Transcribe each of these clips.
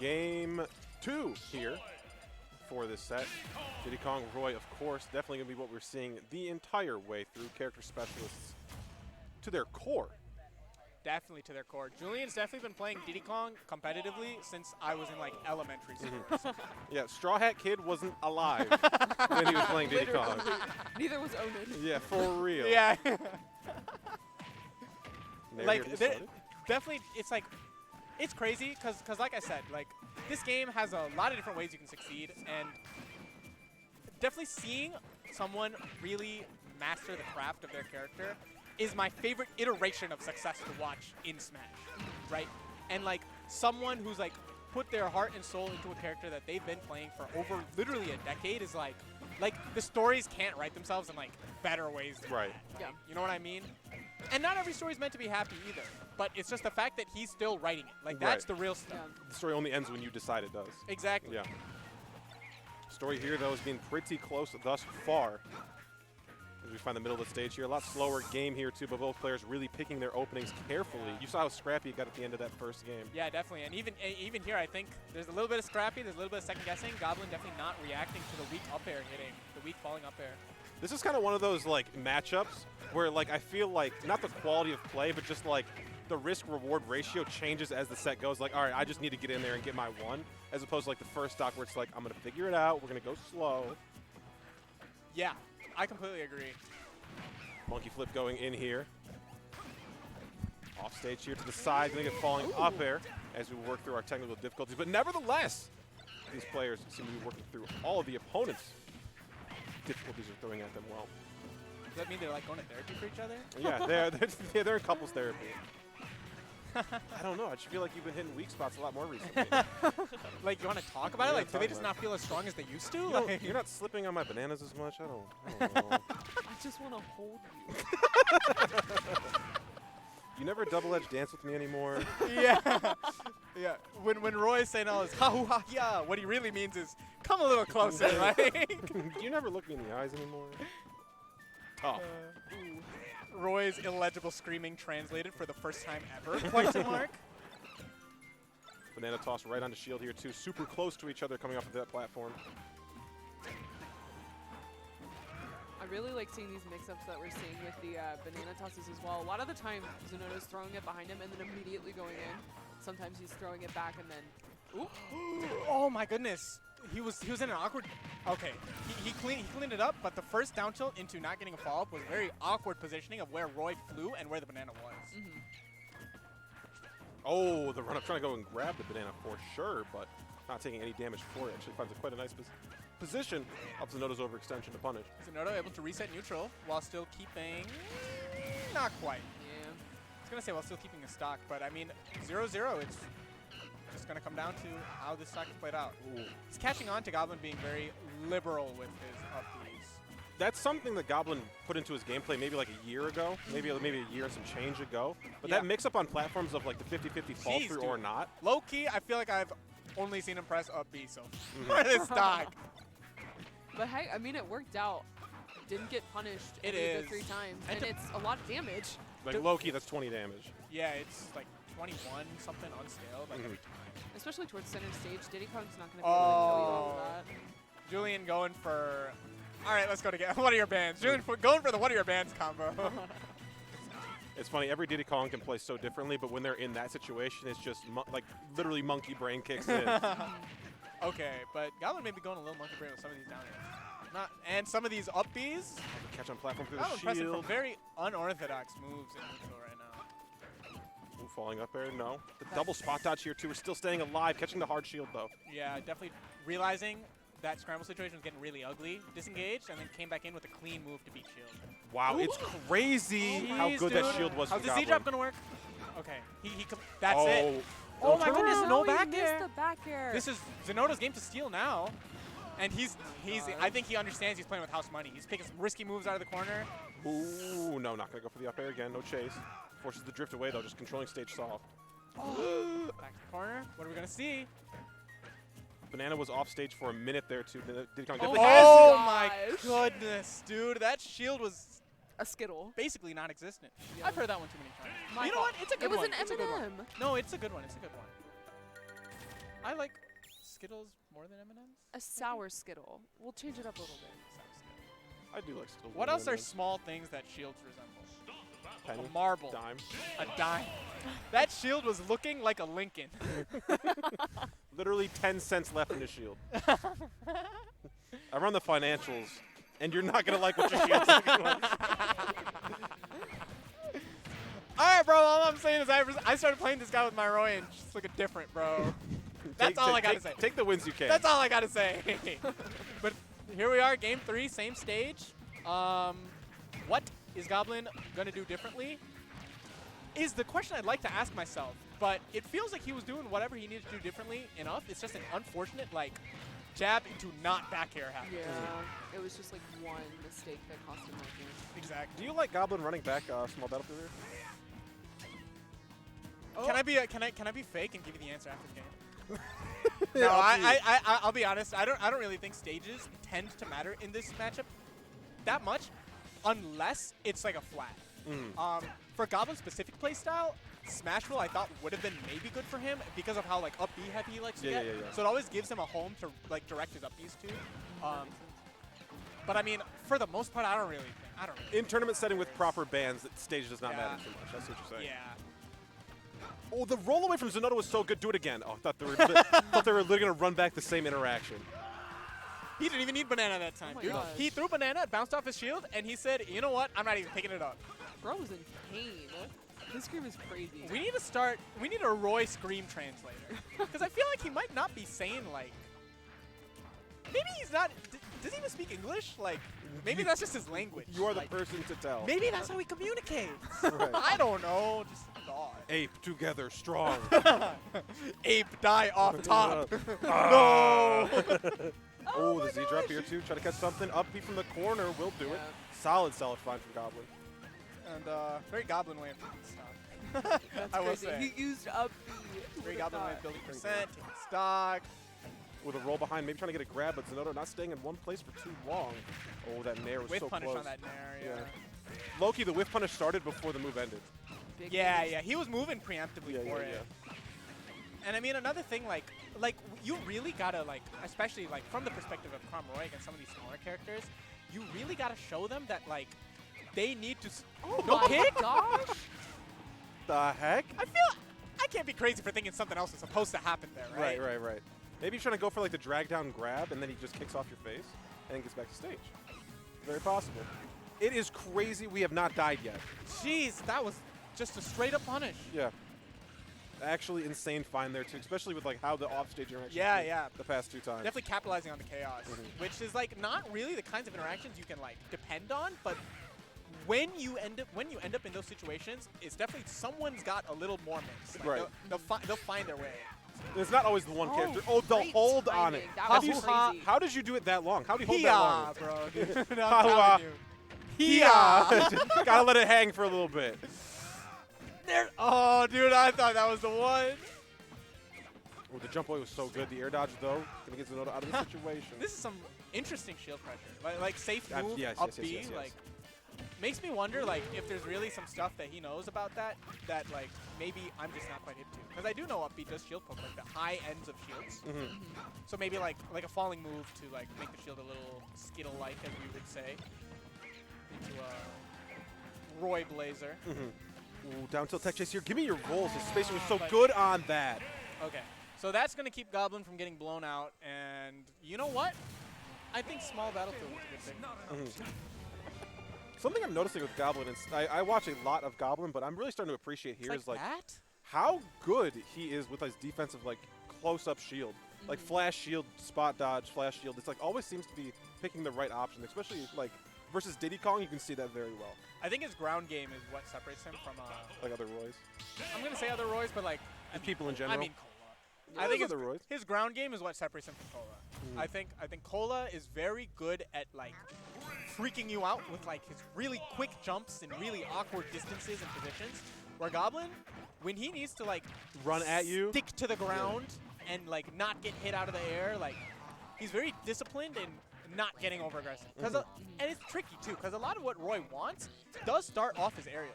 game 2 here for this set. Diddy Kong, Roy, of course, definitely going to be what we're seeing the entire way through. Character specialists to their core. Definitely to their core. Julian's definitely been playing Diddy Kong competitively since I was in like elementary school. Yeah, Straw Hat Kid wasn't alive when he was playing Diddy Kong. Neither was Onan. Yeah, for real. Yeah. Like, definitely, it's like, it's crazy because like I said, like this game has a lot of different ways you can succeed, and definitely seeing someone really master the craft of their character is my favorite iteration of success to watch in Smash, right? And like someone who's like put their heart and soul into a character that they've been playing for over literally a decade is like the stories can't write themselves in like better ways than right. that. Yeah. You know what I mean? And not every story is meant to be happy either, but it's just the fact that he's still writing it. Like that's the real stuff. Yeah. The story only ends when you decide it does. Exactly. Yeah. Story here though has been pretty close thus far. As we find the middle of the stage here, a lot slower game here too, but both players really picking their openings carefully. You saw how scrappy it got at the end of that first game. Yeah, definitely. And even here, I think there's a little bit of scrappy, there's a little bit of second guessing. Goblin definitely not reacting to the weak up air hitting, the weak falling up air. This is kind of one of those like matchups where like I feel like not the quality of play, but just like the risk-reward ratio changes as the set goes. Like, all right, I just need to get in there and get my one, as opposed to like the first stock where it's like, I'm gonna figure it out, we're gonna go slow. Yeah, I completely agree. Monkey flip going in here. Off stage here to the side, gonna get falling up air as we work through our technical difficulties. But nevertheless, these players seem to be working through all of the opponents' difficulties are throwing at them well. Does that mean they're like going to therapy for each other? Yeah, they're in couples therapy. I don't know. I just feel like you've been hitting weak spots a lot more recently. Like, you want to talk about it? Like, do they just not feel as strong as they used to? Like, you're not slipping on my bananas as much. I don't know. I just want to hold you. You never double-edged dance with me anymore. Yeah. Yeah. When Roy is saying all this, ha hoo ha yeah, what he really means is, come a little closer, like. You never look me in the eyes anymore. Tough. Roy's illegible screaming translated for the first time ever, question mark. Banana toss right onto shield here too. Super close to each other coming off of that platform. I really like seeing these mix-ups that we're seeing with the banana tosses as well. A lot of the time, Zinoto's throwing it behind him and then immediately going in. Sometimes he's throwing it back and then, Oh my goodness. He was in an awkward. Okay, he cleaned it up, but the first down tilt into not getting a follow-up was very awkward positioning of where Roy flew and where the banana was. Oh, the run-up trying to go and grab the banana for sure, but not taking any damage for it. Actually finds quite a nice position of Zinoto's overextension to punish. Zinoto able to reset neutral while still keeping. Not quite. yeah. I was gonna say while still keeping a stock, but I mean 0-0. It's just gonna come down to how this stock is played out. Ooh. He's catching on to Goblin being very liberal with his up-Bs. That's something that Goblin put into his gameplay maybe like a year ago, maybe a year and some change ago. But that mix-up on platforms of like the 50-50 fall through or not. Low-key, I feel like I've only seen him press up-B so far this stock. But hey, I mean, it worked out. Didn't get punished It any of is. the 3 times. And And it's a lot of damage. Like low-key, that's 20 damage. Yeah, it's like 21 something unscaled. Like every time. Especially towards center stage. Diddy Kong's not going to be able to kill you off of that. Julian going for. All right, let's go together. What are your bands? Julian going for the what are your bands combo. It's funny, every Diddy Kong can play so differently, but when they're in that situation, it's just like literally monkey brain kicks in. Okay, but Goblin may be going a little monkey brain with some of these down airs. And some of these up Bs. Catch on platform through How the impressive shield. from very unorthodox moves in neutral right now. Ooh, falling up there, no. The double spot dodge here too. We're still staying alive, catching the hard shield though. Yeah, definitely realizing that scramble situation was getting really ugly. Disengaged, and then came back in with a clean move to beat shield. Wow, it's crazy how good that shield was for How's the Goblin. Z-drop gonna work? Okay, that's it. Oh Oh my goodness, no back missed air. the back air. This is Zinoto's game to steal now. And I think he understands he's playing with house money. He's picking some risky moves out of the corner. Ooh, no, not gonna go for the up air again. No chase. Forces the drift away though, just controlling stage soft. Back to the corner. What are we gonna see? Banana was off stage for a minute there too. Diddy Kong Oh, definitely has my gosh. goodness, dude. That shield was a Skittle. basically non-existent. Yeah. I've heard that one too many times. My You know what? It's a good It was one. an It's a good one. M&M. No, it's a good one. It's a good one. I like Skittles more than M&M's. A sour Skittle. We'll change it up a little bit. I do like Skittles. What else are small things that shields resemble? Penny, A marble. dime. A dime. That shield was looking like a Lincoln. Literally 10 cents left in the shield. I run the financials, and you're not going to like what your shield's looking like. All right, bro. All I'm saying is I started playing this guy with my Roy and just looking different, bro. That's all I got to say. Take the wins you can. That's all I got to say. But here we are, game 3, same stage. What is Goblin going to do differently is the question I'd like to ask myself. But it feels like he was doing whatever he needed to do differently enough. It's just an unfortunate, like, jab into not back air happening. Yeah, it was just like one mistake that cost him that game. Exactly. Do you like Goblin running back small battlefield here? Oh. Can I be fake and give you the answer after the game? Yeah, No, I'll be honest. I don't really think stages tend to matter in this matchup that much, unless it's like a flat. For Goblin's specific playstyle, Smashville I thought would have been maybe good for him because of how like up B heavy he likes to get. So it always gives him a home to like direct his up Bs to. But I mean, for the most part, I don't really. In tournament setting with proper bans, that stage does not matter too much. That's what you're saying. Yeah. Oh, the roll away from Zinoto was so good. Do it again. Oh, I thought they were, literally going to run back the same interaction. He didn't even need banana that time, Oh dude. my He threw banana, it bounced off his shield, and he said, "You know what? I'm not even picking it up." Bro was in pain. This scream is crazy. We need a Roy Scream translator. Because I feel like he might not be saying, like, maybe he's not, does he even speak English? Like, maybe that's just his language. You are the like, person to tell. Maybe that's how he communicates. Right. I don't know, just a thought. Ape together strong. Ape die off top. No! Oh, the Z drop here too. Try to catch something. Up B from the corner will do it. Solid find from Goblin. And very Goblin way of doing stuff. That's I will crazy. say. He used up the Very Goblin way of building percent, taking stock. With a roll behind, maybe trying to get a grab, but Zinoto not staying in one place for too long. Oh, that nair was Whiff so punish close. on that nair, yeah. Loki, the whiff punish started before the move ended. big Yeah, moves. yeah, he was moving preemptively for it. And I mean, another thing, like you really gotta, like, especially like from the perspective of Cromroy against some of these smaller characters, you really gotta show them that like they need to. Oh no my kick? gosh! The heck? I can't be crazy for thinking something else is supposed to happen there, right? Right. Maybe he's trying to go for like the drag down grab, and then he just kicks off your face, and then gets back to stage. Very possible. It is crazy. We have not died yet. Jeez, that was just a straight up punish. Yeah. Actually insane find there too, especially with like how the offstage interactions Yeah. the past 2 times. Definitely capitalizing on the chaos, which is like not really the kinds of interactions you can like depend on, but when you end up in those situations, it's definitely someone's got a little more mix. Like, Right. They'll find their way. It's not always the one character. Oh, the great hold on it. timing. That How was do you crazy. how did you do it that long? How do you hold that long? Bro, dude. I'm Ha-ha. telling you. Hiya. Gotta let it hang for a little bit. Oh, dude, I thought that was the one. Oh, the jump away was so good. The air dodge though, gonna get Zinoto out of the situation. This is some interesting shield pressure. Like safe move, Yes, up yes, B, yes. like makes me wonder like if there's really some stuff that he knows about that like maybe I'm just not quite hip to. Because I do know up B does shield poke, like the high ends of shields. So maybe like a falling move to like make the shield a little Skittle-like, as we would say. Into a Roy Blazer. Ooh, down tilt tech chase here. Give me your rolls. His spacing was so good on that. Okay, so that's going to keep Goblin from getting blown out, and you know what? I think small battlefield is a good thing. Something I'm noticing with Goblin is I watch a lot of Goblin, but I'm really starting to appreciate here is like that? how good he is with his defensive like close-up shield. Like flash shield, spot dodge, flash shield. It's like always seems to be picking the right option, especially like versus Diddy Kong, you can see that very well. I think his ground game is what separates him from Like other Roys. I'm going to say other Roys, but like People in general. I mean Cola. Yeah, I think other Roys. his ground game is what separates him from Cola. I think Cola is very good at like freaking you out with like his really quick jumps and really awkward distances and positions. Where Goblin, when he needs to like Run at you. stick to the ground and like not get hit out of the air, like he's very disciplined and not getting over aggressive. And it's tricky too, because a lot of what Roy wants does start off as aerials.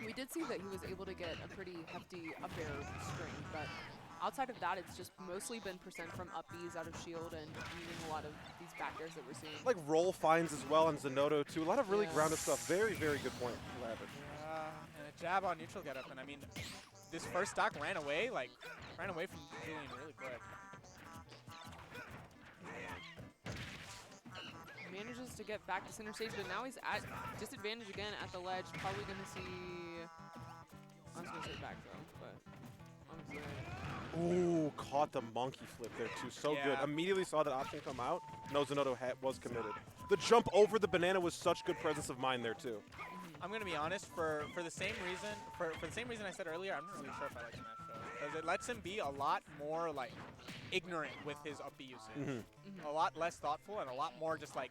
We did see that he was able to get a pretty hefty up air string, but outside of that, it's just mostly been percent from up Bs out of shield and using a lot of these back airs that we're seeing. Like roll finds as well on Zinoto too. A lot of really Yeah. grounded stuff. Very, very good point, Lavish. And a jab on neutral getup, and I mean, this first stock ran away from Julian really quick. Manages to get back to center stage, but now he's at disadvantage again at the ledge. Probably going to see... I was going to say back throw, but honestly... Ooh, caught the monkey flip there too. So good. Yeah. Immediately saw that option come out. No, Zinoto was committed. The jump over the banana was such good presence of mind there too. I'm gonna be honest, for the same reason I said earlier, I'm not really sure if I like Smash Throw, because it lets him be a lot more like ignorant with his up B usage, a lot less thoughtful, and a lot more just like,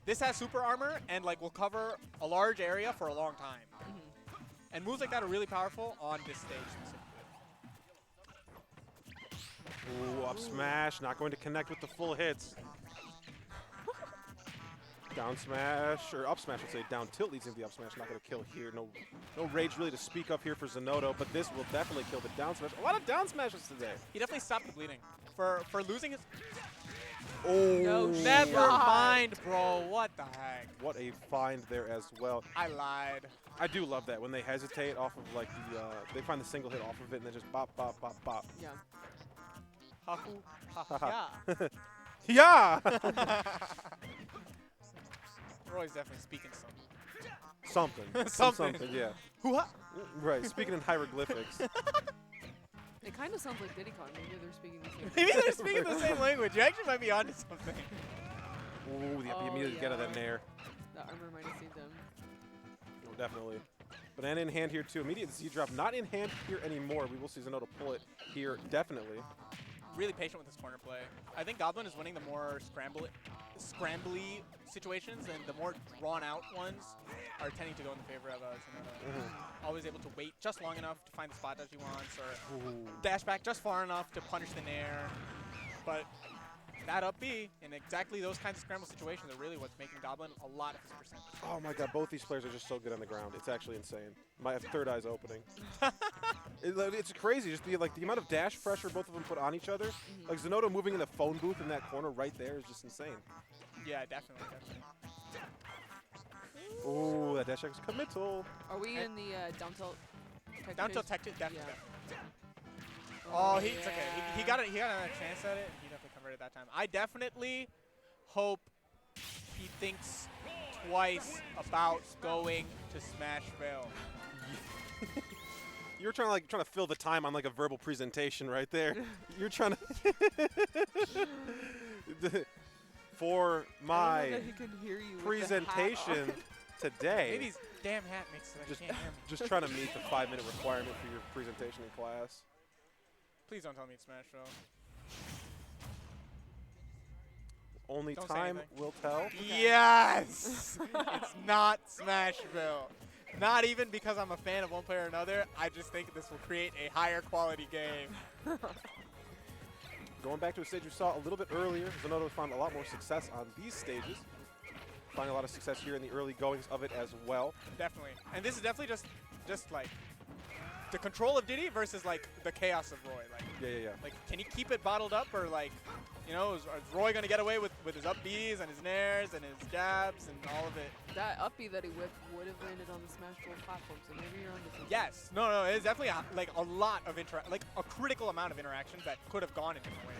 this has super armor and like will cover a large area for a long time, and moves like that are really powerful on this stage specifically. Ooh, up smash, not going to connect with the full hits. Down smash, or up smash, I should say. Down tilt leads into the up smash. Not going to kill here. No rage really to speak of here for Zinoto, but this will definitely kill the down smash. A lot of down smashes today. He definitely stopped the bleeding. For losing his... Oh, No Never shot. mind, bro. What the heck? What a find there as well. I lied. I do love that when they hesitate off of like the, they find the single hit off of it and then just bop, bop, bop, bop. Yeah. Ha-hoo, ha-ha, Yeah! Roy's definitely speaking Something. Something. Yeah. Hoo-ha! Right, speaking in hieroglyphics. It kind of sounds like Diddy Kong. Maybe they're speaking the same Maybe they're speaking the same language. You actually might be onto something. Ooh, the Oh, immediately get out of that nair. The armor might have saved them. Oh, definitely. Banana in hand here too. Immediate Z drop not in hand here anymore. We will see Zinoto pull it here definitely. Really patient with his corner play. I think Goblin is winning the more scrambly situations, and the more drawn-out ones are tending to go in the favor of Zinoto. Always able to wait just long enough to find the spot that he wants, or dash back just far enough to punish the nair. But that up B in exactly those kinds of scramble situations are really what's making Goblin a lot of his percent. Oh my god, both these players are just so good on the ground. It's actually insane. My third eye's opening. It's crazy, just the amount of dash pressure both of them put on each other. Like Zinoto moving in the phone booth in that corner right there is just insane. Yeah, definitely. Ooh, that dash is committal. Are we in the down tilt? Down tilt tech, definitely. Yeah. Oh, it's okay. He got another chance at it, and he definitely converted that time. I definitely hope he thinks twice about going to Smashville. You were trying to fill the time on like a verbal presentation right there. You're trying to for my that he can hear you presentation today. Maybe his damn hat makes it. I can't hear him. Just trying to meet the 5-minute requirement for your presentation in class. Please don't tell me it's Smashville. Only Don't say time anything. will tell. Yes! It's not Smashville. Not even because I'm a fan of one player or another. I just think this will create a higher quality game. Going back to a stage we saw a little bit earlier, Zinoto found a lot more success on these stages. Finding a lot of success here in the early goings of it as well. Definitely. And this is definitely just like the control of Diddy versus like the chaos of Roy. Like, Yeah. like can he keep it bottled up, or like, you know, is Roy gonna get away with his up Bs and his nairs and his jabs and all of it? That up B that he whipped would have landed on the Smashville platform, so maybe you're on the same. Yes. No. It's definitely a lot of like a critical amount of interactions that could have gone in different ways.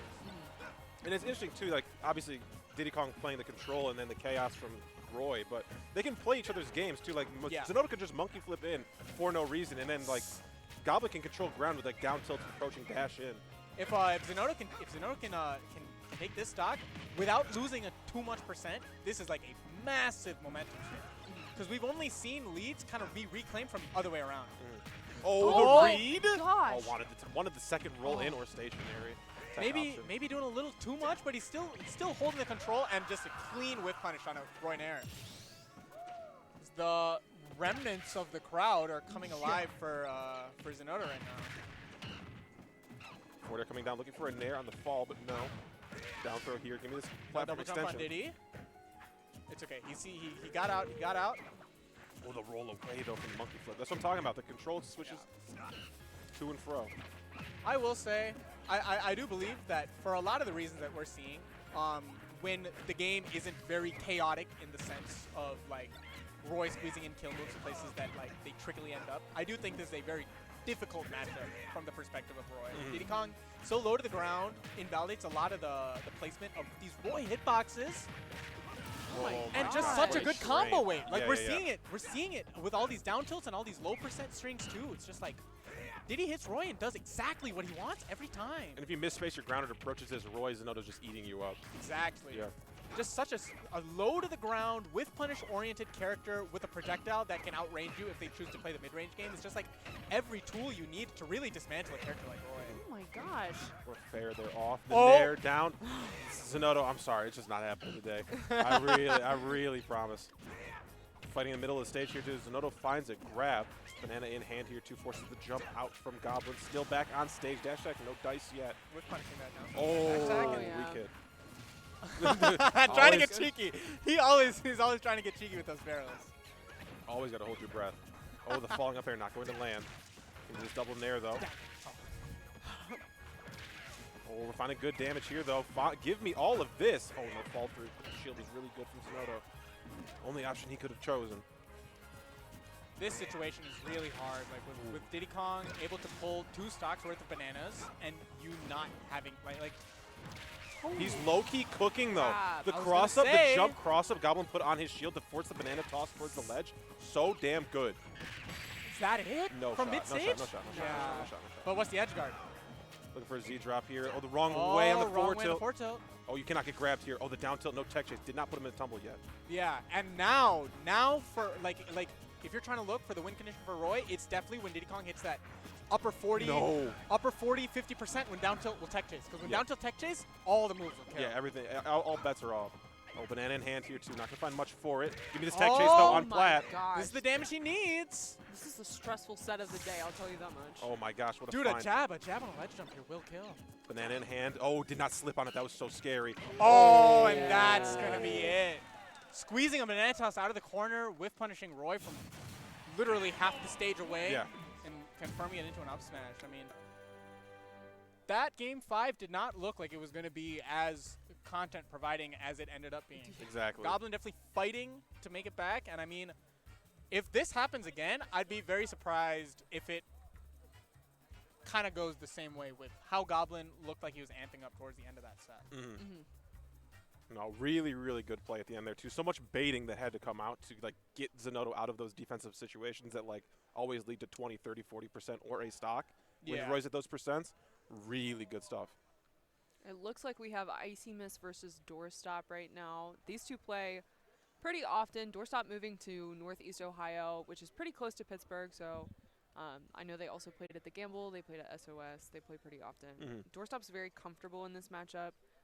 And it's interesting too, like obviously Diddy Kong playing the control and then the chaos from Roy, but they can play each other's games too. Like Zinoto could just monkey flip in for no reason, and then like Goblin can control ground with like down tilt approaching dash in. If Zinoto can take this stock without losing too much percent, this is like a massive momentum shift. Because we've only seen leads kind of be reclaimed from the other way around. Oh, the read! Gosh. Oh, wanted the second roll in or stationary. Maybe doing a little too much, but he's still holding the control and just a clean whip punish on a Roy Nair. The remnants of the crowd are coming alive for Zinoto right now. Forder coming down looking for a nair on the fall, but no. Down throw here. Give me this platform Double jump on extension. Diddy. It's okay. He got out. Oh, the roll away, though, from the monkey flip. That's what I'm talking about. The control switches to and fro. I will say, I do believe that for a lot of the reasons that we're seeing, when the game isn't very chaotic in the sense of like Roy squeezing in kill moves to places that like they trickily end up, I do think this is a very difficult matchup from the perspective of Roy. Diddy Kong so low to the ground invalidates a lot of the placement of these Roy hitboxes. And just such a good combo weight. Like we're seeing it. We're seeing it with all these down tilts and all these low percent strings too. It's just like Diddy hits Roy and does exactly what he wants every time. And if you misspace your grounded approaches as Roy, Zinoto's just eating you up. Exactly. Yeah. Just such a low to the ground with punish-oriented character with a projectile that can outrange you if they choose to play the mid-range game. It's just like every tool you need to really dismantle a character like Roy. Oh my gosh. We're fair, they're off. The nair down. Zinoto, I'm sorry, it's just not happening today. I really promise. Fighting in the middle of the stage here too. Zinoto finds a grab. Banana in hand here too, forces the jump out from Goblin. Still back on stage. Dash attack, no dice yet. With punishing that now. Oh, yeah. weak hit. Trying to get cheeky. He's always trying to get cheeky with those barrels. Always got to hold your breath. Oh, the falling up air, not going to land. Into this double nair though. Oh, we're finding good damage here though. Give me all of this. Oh, no fall through. The shield is really good from Zinoto. Only option he could have chosen. This situation is really hard. Like with Diddy Kong able to pull 2 stocks worth of bananas and you not having like He's low-key cooking, though. Grab. The I was cross-up, gonna the say. jump cross-up Goblin put on his shield to force the banana toss towards the ledge. So damn good. is that it? No From shot, mid-stage? no shot. But what's the edge guard? Looking for a Z-drop here. Oh, the wrong way on the wrong forward way on the tilt. forward tilt. Oh, you cannot get grabbed here. Oh, the down tilt, no tech chase. Did not put him in the tumble yet. Yeah, and now for like if you're trying to look for the win condition for Roy, it's definitely when Diddy Kong hits that upper 40, No. upper 40, 50% when down tilt will tech chase. Because when Yeah. down tilt tech chase, all the moves will kill. Yeah, everything. All bets are off. Oh, banana in hand here, too. Not going to find much for it. Give me this tech chase, though, on my plat. gosh. This is the damage he needs. This is the stressful set of the day, I'll tell you that much. Oh, my gosh. What a Dude, a find. jab on a ledge jump here will kill. Banana in hand. Oh, did not slip on it. That was so scary. Oh, and Yeah. that's going to be it. Squeezing a banana toss out of the corner with punishing Roy from literally half the stage away. Yeah. And confirming it into an up smash. I mean, that game 5 did not look like it was going to be as content providing as it ended up being. Exactly. Goblin definitely fighting to make it back, and I mean, if this happens again, I'd be very surprised if it kind of goes the same way with how Goblin looked like he was amping up towards the end of that set. No, really, really good play at the end there, too. So much baiting that had to come out to, like, get Zinoto out of those defensive situations that, like, always lead to 20, 30, 40% or a stock. When Yeah. Roy's at those percents, really good stuff. It looks like we have Icy Miss versus Doorstop right now. These two play pretty often. Doorstop moving to Northeast Ohio, which is pretty close to Pittsburgh, so I know they also played at the Gamble. They played at SOS. They play pretty often. Doorstop's very comfortable in this matchup.